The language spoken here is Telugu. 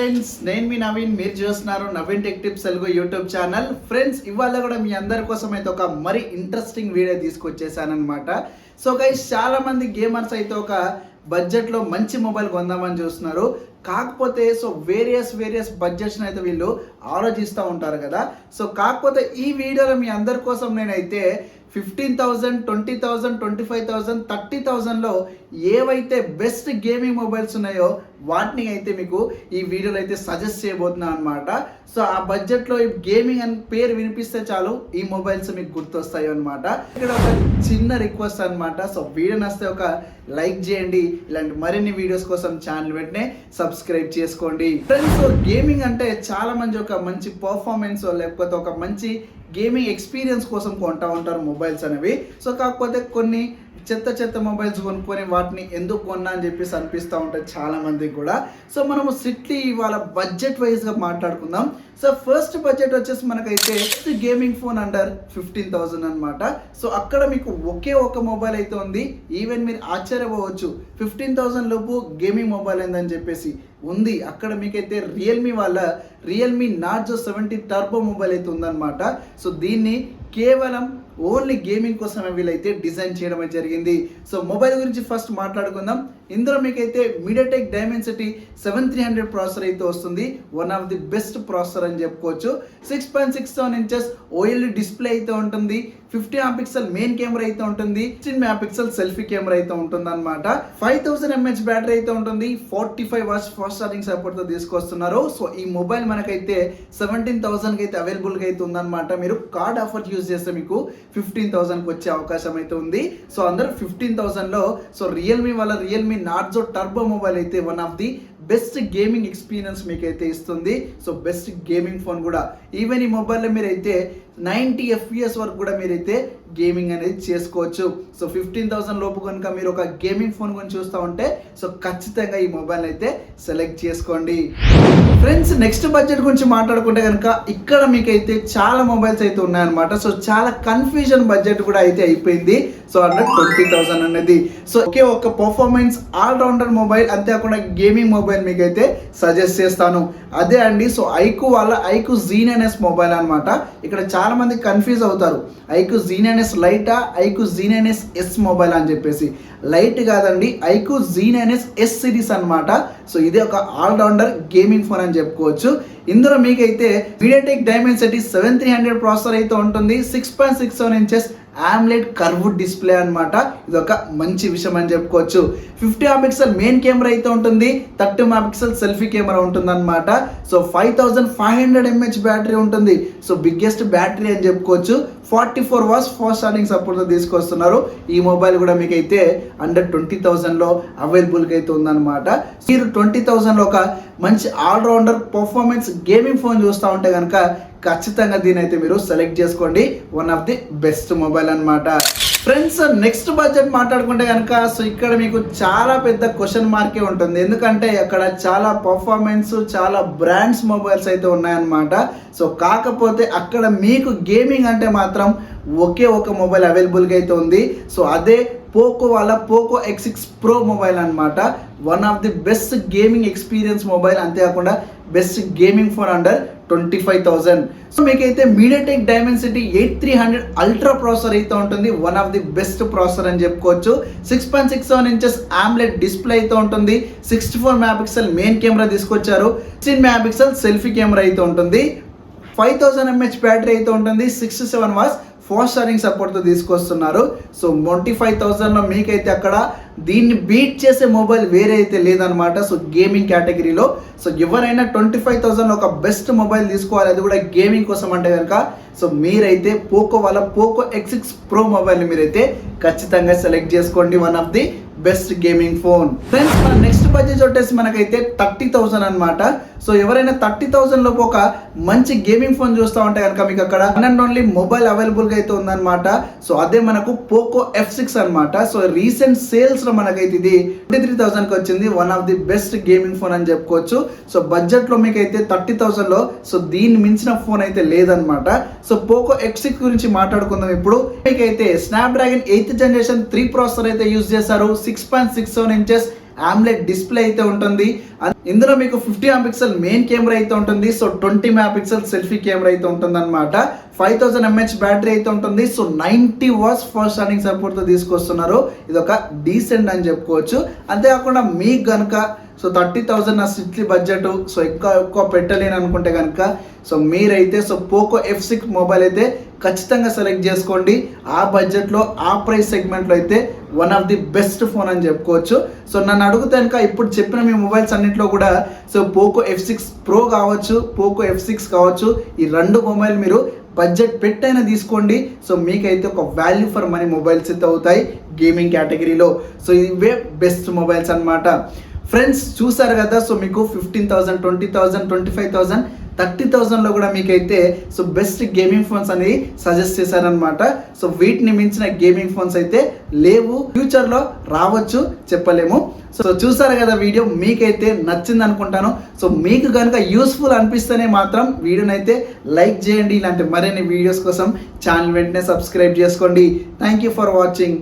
ఫ్రెండ్స్, నేను మీ నవీన్. మీరు చూస్తున్నారు Naveen tech tips Telugu YouTube channel. Friends, ఇవాళ కూడా మీ అందరి కోసం అయితే ఒక మరి ఇంట్రెస్టింగ్ వీడియో తీసుకొచ్చేసాను అనమాట. సో గైస్, చాలా మంది గేమర్స్ అయితే ఒక బడ్జెట్లో మంచి మొబైల్ కొందామని చూస్తున్నారు. కాకపోతే వేరియస్ బడ్జెట్స్ని అయితే వీళ్ళు ఆలోచిస్తూ ఉంటారు కదా. సో కాకపోతే ఈ వీడియోలో మీ అందరి కోసం నేనైతే 15,000, 20,000, 25,000, 30,000లో ఏవైతే బెస్ట్ గేమింగ్ మొబైల్స్ ఉన్నాయో వాటిని అయితే మీకు ఈ వీడియోలో అయితే సజెస్ట్ చేయబోతున్నాను అనమాట. సో ఆ బడ్జెట్లో ఈ గేమింగ్ అని పేరు వినిపిస్తే చాలు ఈ మొబైల్స్ మీకు గుర్తొస్తాయి అనమాట. ఇక్కడ ఒక చిన్న రిక్వెస్ట్ అనమాట. సో వీడియో నచ్చితే ఒక లైక్ చేయండి. ఇలాంటి మరిన్ని వీడియోస్ కోసం ఛానల్ వెంటనే సబ్స్క్రైబ్ చేసుకోండి. ఫ్రెండ్స్, గేమింగ్ అంటే చాలా మంది ఒక మంచి పర్ఫార్మెన్స్ లేకపోతే ఒక మంచి గేమింగ్ ఎక్స్పీరియన్స్ కోసం కొంటా ఉంటారు మొబైల్స్ అనేవి. సో కాకపోతే కొన్ని చెత్త మొబైల్స్ కొనుక్కొని వాటిని ఎందుకు కొన్నా అని చెప్పేసి అనిపిస్తూ ఉంటుంది చాలా మందికి కూడా. సో మనము స్ట్రిక్ట్లీ ఇవాళ బడ్జెట్ వైజ్గా మాట్లాడుకుందాం. సో ఫస్ట్ బడ్జెట్ వచ్చేసి మనకైతే గేమింగ్ ఫోన్ అండర్ 15,000 అనమాట. సో అక్కడ మీకు ఒకే ఒక మొబైల్ అయితే ఉంది. ఈవెన్ మీరు ఆశ్చర్యపోవచ్చు, 15,000 లోపు గేమింగ్ మొబైల్ ఏందని చెప్పేసి ఉంది. అక్కడ మీకైతే రియల్మీ నార్జో 70 టర్బో మొబైల్ అయితే ఉందన్నమాట. సో దీన్ని కేవలం ఓన్లీ గేమింగ్ కోసమే వీళ్ళైతే డిజైన్ చేయడం జరిగింది. సో మొబైల్ గురించి ఫస్ట్ మాట్లాడుకుందాం. ఇందులో మీకైతే మీడియాటెక్ డైమెన్సిటీ 7300 ప్రాసెసర్ అయితే వస్తుంది. One of the best processor అని చెప్పుకోవచ్చు. 6.67 ఇంచెస్ ఓఎల్ఈడి డిస్ప్లే అయితే ఉంటుంది. 50 MP మెయిన్ కెమెరా అయితే ఉంటుంది. 16 MP సెల్ఫీ కెమెరా అయితే ఉంటుంది అనమాట. 5000 mAh బ్యాటరీ అయితే ఉంటుంది. 45 వాట్స్ ఫాస్ట్ ఛార్జింగ్ సపోర్ట్ తో తీసుకొస్తున్నారు. సో ఈ మొబైల్ మనకైతే 17,000 అయితే అవైలబుల్ గా అయితే ఉందన్నమాట. మీరు కార్డ్ ఆఫర్ యూజ్ చేస్తే మీకు 15,000 వచ్చే అవకాశం అయితే ఉంది. సో అందరూ 15,000లో so Realme Narzo Turbo mobile అయితే one of the best gaming experience మీకైతే ఇస్తుంది. సో బెస్ట్ గేమింగ్ ఫోన్ కూడా. ఈవెన్ ఈ మొబైల్లో మీరైతే 90 FPS వరకు కూడా మీరైతే గేమింగ్ అనేది చేసుకోవచ్చు. సో 15,000 లోపు కనుక మీరు ఒక గేమింగ్ ఫోన్ కొని చూస్తూ ఉంటే సో ఖచ్చితంగా ఈ మొబైల్ అయితే సెలెక్ట్ చేసుకోండి. ఫ్రెండ్స్, నెక్స్ట్ బడ్జెట్ గురించి మాట్లాడుకుంటే కనుక ఇక్కడ మీకైతే చాలా మొబైల్స్ అయితే ఉన్నాయన్నమాట. సో చాలా కన్ఫ్యూజన్ బడ్జెట్ కూడా అయితే అయిపోయింది. సో అండర్ 20,000 అనేది. సో ఒకే ఒక పర్ఫార్మెన్స్ ఆల్రౌండర్ మొబైల్, అంతేకాకుండా గేమింగ్ మొబైల్ మీకైతే సజెస్ట్ చేస్తాను. అదే అండి, సో ఐకు Z9s మొబైల్ అనమాట. ఇక్కడ చాలా మంది కన్ఫ్యూజ్ అవుతారు, ఐకు Z9s లైటా, ఐకు Z9s S మొబైల్ అని చెప్పేసి. లైట్ కాదండి, ఐకు Z9s S సిరీస్ అనమాట. సో ఇది ఒక ఆల్రౌండర్ గేమింగ్ ఫోన్ అని చెప్పుకోవచ్చు. ఇందులో మీకైతే మీడియాటెక్ డైమెన్సిటీ 7300 ప్రాసెసర్ అయితే ఉంటుంది. 6.67 ఇంచెస్ AMOLED కర్వ్డ్ డిస్ప్లే అనమాట. ఇది ఒక మంచి విషయం అని చెప్పుకోవచ్చు. 50 MP మెయిన్ కెమెరా అయితే ఉంటుంది. 30 MP సెల్ఫీ కెమెరా ఉంటుంది అనమాట. సో 5500 mAh బ్యాటరీ ఉంటుంది. సో బిగ్గెస్ట్ బ్యాటరీ అని చెప్పుకోవచ్చు. 44 వాట్స్ ఫాస్ట్ ఛార్జింగ్ సపోర్ట్ తీసుకొస్తున్నారు. ఈ మొబైల్ కూడా మీకైతే అండర్ 20,000లో అవైలబుల్గా అయితే ఉందన్నమాట. మీరు 20,000లో ఒక మంచి ఆల్రౌండర్ పర్ఫార్మెన్స్ గేమింగ్ ఫోన్ చూస్తూ ఉంటే కనుక ఖచ్చితంగా దీని అయితే మీరు సెలెక్ట్ చేసుకోండి. One of the best mobile అనమాట. ఫ్రెండ్స్, నెక్స్ట్ బడ్జెట్ మాట్లాడుకుంటే కనుక సో ఇక్కడ మీకు చాలా పెద్ద క్వశ్చన్ మార్కే ఉంటుంది. ఎందుకంటే అక్కడ చాలా పర్ఫార్మెన్స్, చాలా బ్రాండ్స్ మొబైల్స్ అయితే ఉన్నాయన్నమాట. సో కాకపోతే అక్కడ మీకు గేమింగ్ అంటే మాత్రం ఒకే ఒక మొబైల్ అవైలబుల్గా అయితే ఉంది. సో అదే పోకో X6 Pro మొబైల్ అనమాట. One of the best gaming experience mobile, అంతేకాకుండా best gaming phone under 25,000. So మీకైతే మీడియాటెక్ డైమెన్సిటీ 8300 అల్ట్రా ప్రాసెసర్ అయితే ఉంటుంది. One of the best processor అని చెప్పుకోవచ్చు. 6.67 ఇంచెస్ AMOLED డిస్ప్లే అయితే ఉంటుంది. 64 MP మెయిన్ కెమెరా తీసుకొచ్చారు. 16 MP సెల్ఫీ కెమెరా అయితే ఉంటుంది. 5000 mAh బ్యాటరీ అయితే ఉంటుంది. 67 వాట్స్ ఫాస్ట్ ఛార్జింగ్ సపోర్ట్తో తీసుకొస్తున్నారు. సో 25,000లో మీకైతే అక్కడ దీన్ని బీట్ చేసే మొబైల్ వేరే అయితే లేదనమాట. సో గేమింగ్ కేటగిరీలో సో ఎవరైనా 25,000లో ఒక బెస్ట్ మొబైల్ తీసుకోవాలి, అది కూడా గేమింగ్ కోసం అంటే కనుక సో మీరైతే పోకో X6 Pro మొబైల్ని మీరైతే ఖచ్చితంగా సెలెక్ట్ చేసుకోండి. One of the best gaming phone. Friends, మన నెక్స్ట్ బడ్జెట్ వచ్చేసి మనకైతే 30,000 అనమాట. సో ఎవరైనా 30,000 లోపు ఒక మంచి గేమింగ్ ఫోన్ చూస్తూ ఉంటే కనుక మీకు అక్కడ ఓన్లీ మొబైల్ అవైలబుల్గా అయితే ఉందన్నమాట. సో అదే మనకు పోకో F6 అనమాట. సో రీసెంట్ సేల్స్లో మనకైతే ఇది 23,000కి వచ్చింది. One of the best gaming phone అని చెప్పుకోవచ్చు. సో బడ్జెట్లో మీకైతే 30,000లో సో దీన్ని మించిన ఫోన్ అయితే లేదనమాట. సో పోకో X6 గురించి మాట్లాడుకుందాం ఇప్పుడు. మీకైతే స్నాప్డ్రాగన్ 8th జనరేషన్ 3 ప్రాసెసర్ అయితే యూజ్ చేశారు. 6.67 ఇంచెస్ AMOLED డిస్ప్లే అయితే ఉంటుంది. ఇందులో మీకు 50 MP మెయిన్ కెమెరా అయితే ఉంటుంది. సో 20 MP సెల్ఫీ కెమెరా అయితే ఉంటుంది అనమాట. 5000 mAh బ్యాటరీ అయితే ఉంటుంది. సో 90 వాట్స్ ఫాస్ట్ ఛార్జింగ్ సపోర్ట్తో తీసుకొస్తున్నారు. ఇది ఒక డీసెంట్ అని చెప్పుకోవచ్చు. అంతేకాకుండా మీకు కనుక సో 30,000 నా స్ట్రిక్ట్లీ బడ్జెట్, సో ఎక్కువ పెట్టలేను అనుకుంటే కనుక సో మీరైతే సో పోకో F6 మొబైల్ అయితే ఖచ్చితంగా సెలెక్ట్ చేసుకోండి. ఆ బడ్జెట్లో ఆ ప్రైస్ సెగ్మెంట్లో అయితే one of the best phone అని చెప్పుకోవచ్చు. సో నన్ను అడిగితే కనుక ఇప్పుడు చెప్పిన మీ మొబైల్స్ అన్నింటిలో కూడా సో పోకో F6 Pro కావచ్చు, పోకో F6 కావచ్చు, ఈ రెండు మొబైల్ మీరు బడ్జెట్ పెట్టైనా తీసుకోండి. సో మీకైతే ఒక వాల్యూ ఫర్ మనీ మొబైల్స్ అయితే అవుతాయి గేమింగ్ కేటగిరీలో. సో ఇవే బెస్ట్ మొబైల్స్ అన్నమాట. ఫ్రెండ్స్ చూసారు కదా, సో మీకు 15,000, 20,000, 25,000, 30,000లో కూడా మీకైతే సో బెస్ట్ గేమింగ్ ఫోన్స్ అనేవి సజెస్ట్ చేశారనమాట. సో వీటిని మించిన గేమింగ్ ఫోన్స్ అయితే లేవు, ఫ్యూచర్లో రావచ్చు, చెప్పలేము. సో చూసారు కదా వీడియో, మీకైతే నచ్చింది అనుకుంటాను. సో మీకు కనుక యూస్ఫుల్ అనిపిస్తేనే మాత్రం వీడియోని అయితే లైక్ చేయండి. ఇలాంటి మరిన్ని వీడియోస్ కోసం ఛానల్ వెంటనే సబ్స్క్రైబ్ చేసుకోండి. Thank you for watching.